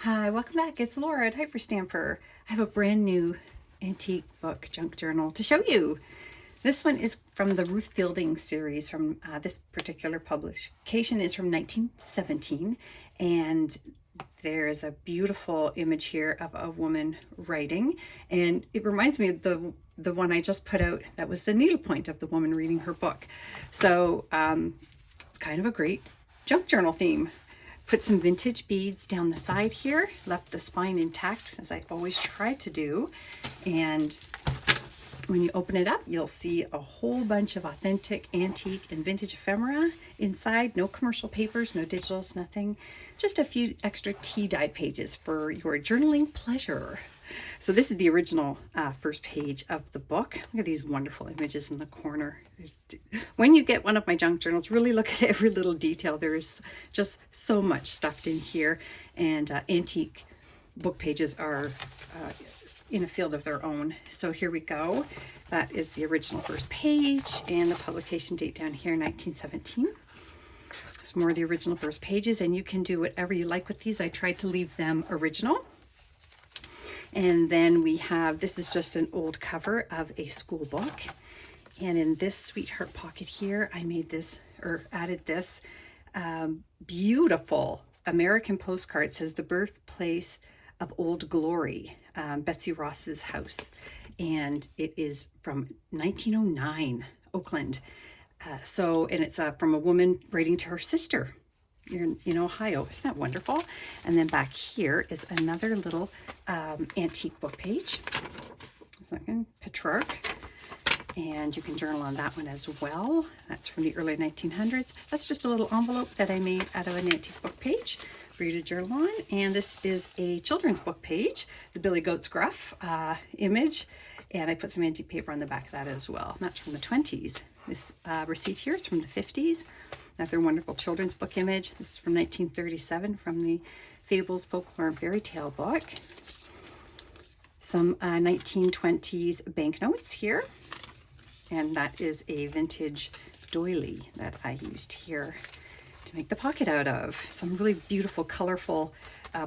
Hi, welcome back. It's Laura at Hyperstamper. I have a brand new antique book junk journal to show you. This one is from the Ruth Fielding series. From this particular publication is from 1917, and there's a beautiful image here of a woman writing, and it reminds me of the one I just put out. That was the needlepoint of the woman reading her book. So it's kind of a great junk journal theme. Put some vintage beads down the side here, left the spine intact as I always try to do. And when you open it up, you'll see a whole bunch of authentic, antique, and vintage ephemera inside. No commercial papers, no digitals, nothing. Just a few extra tea-dyed pages for your journaling pleasure. So this is the original first page of the book. Look at these wonderful images in the corner. When you get one of my junk journals, really look at every little detail. There is just so much stuffed in here, and antique book pages are in a field of their own. So here we go. That is the original first page, and the publication date down here, 1917. It's more of the original first pages, and you can do whatever you like with these. I tried to leave them original. And then we have, this is just an old cover of a school book. And in this sweetheart pocket here, I made this, or added this beautiful American postcard. It says the birthplace of Old Glory, Betsy Ross's house. And it is from 1909, Oakland. And it's from a woman writing to her sister. You're in Ohio. Isn't that wonderful? And then back here is another little antique book page. Second, Petrarch. And you can journal on that one as well. That's from the early 1900s. That's just a little envelope that I made out of an antique book page for you to journal on. And this is a children's book page, the Billy Goat's Gruff image. And I put some antique paper on the back of that as well. And that's from the 20s. This receipt here is from the 50s. Another wonderful children's book image. This is from 1937 from the Fables, Folklore, and Fairy Tale book. Some 1920s banknotes here. And that is a vintage doily that I used here to make the pocket out of. Some really beautiful, colorful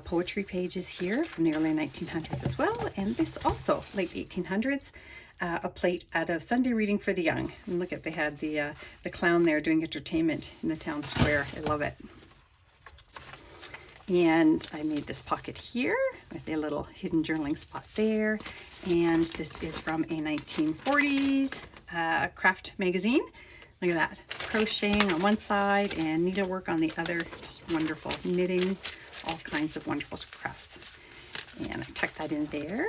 poetry pages here from the early 1900s as well. And this also, late 1800s. A plate out of Sunday Reading for the Young. And look at, they had the clown there doing entertainment in the town square. I love it. And I made this pocket here with a little hidden journaling spot there. And this is from a 1940s craft magazine. Look at that. Crocheting on one side and needlework on the other. Just wonderful. Knitting, all kinds of wonderful crafts. And I tucked that in there.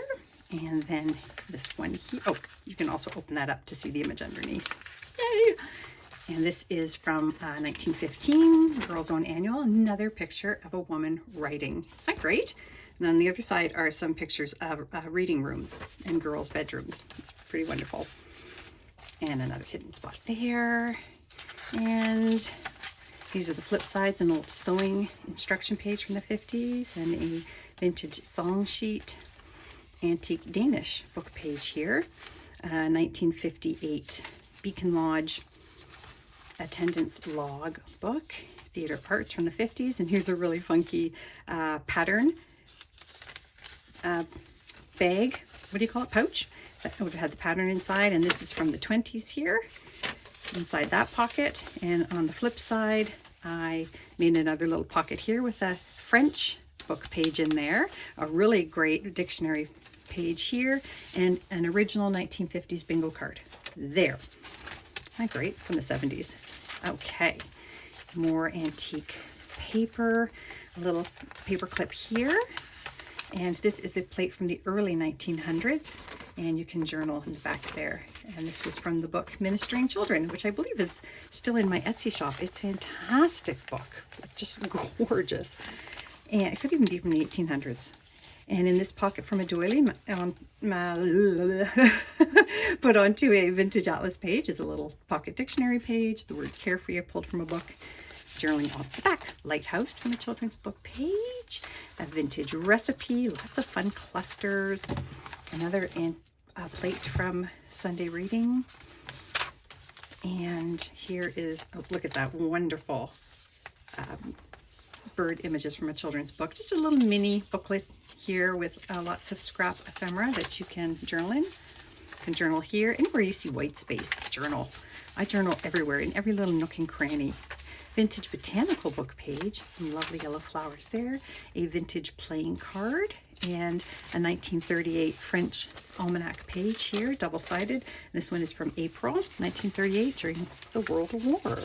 And then this one here, oh, you can also open that up to see the image underneath. Yay! And this is from 1915, Girls' Own Annual, another picture of a woman writing. Isn't that great? And on the other side are some pictures of reading rooms and girls' bedrooms. It's pretty wonderful. And another hidden spot there. And these are the flip sides, an old sewing instruction page from the 50s and a vintage song sheet. Antique Danish book page here, 1958 Beacon Lodge attendance log book, theater arts from the 50s, and here's a really funky pattern bag, what do you call it, pouch, that would have had the pattern inside, and this is from the 20s here, inside that pocket. And on the flip side, I made another little pocket here with a French book page in there, a really great dictionary page here, and an original 1950s bingo card there. Isn't that great? From the 70s. Okay, more antique paper, a little paper clip here, and this is a plate from the early 1900s, and you can journal in the back there. And this was from the book Ministering Children, which I believe is still in my Etsy shop. It's a fantastic book, just gorgeous. And it could even be from the 1800s. And in this pocket from a doily, put onto a vintage atlas page is a little pocket dictionary page. The word carefree I pulled from a book. Journaling off the back. Lighthouse from a children's book page. A vintage recipe. Lots of fun clusters. Another plate from Sunday Reading. And here is, oh, look at that wonderful bird images from a children's book. Just a little mini booklet here with lots of scrap ephemera that you can journal in. You can journal here, anywhere you see white space, journal. I journal everywhere, in every little nook and cranny. Vintage botanical book page, some lovely yellow flowers there. A vintage playing card and a 1938 French almanac page here, double-sided. This one is from April 1938 during the World War.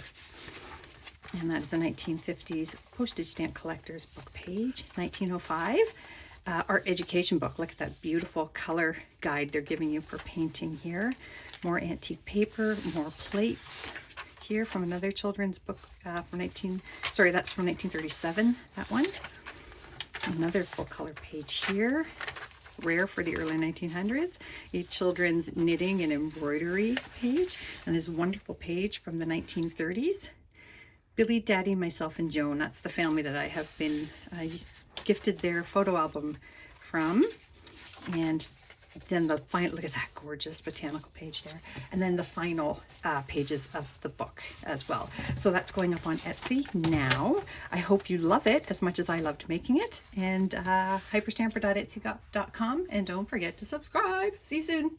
And that is a 1950s postage stamp collector's book page. 1905 art education book. Look at that beautiful color guide they're giving you for painting here. More antique paper, more plates here from another children's book that's from 1937, that one. Another full color page here, rare for the early 1900s. A children's knitting and embroidery page, and this wonderful page from the 1930s. Billy, Daddy, Myself, and Joan. That's the family that I have been gifted their photo album from. And then the final, look at that gorgeous botanical page there. And then the final pages of the book as well. So that's going up on Etsy now. I hope you love it as much as I loved making it. And hyperstamper.etsy.com. And don't forget to subscribe. See you soon.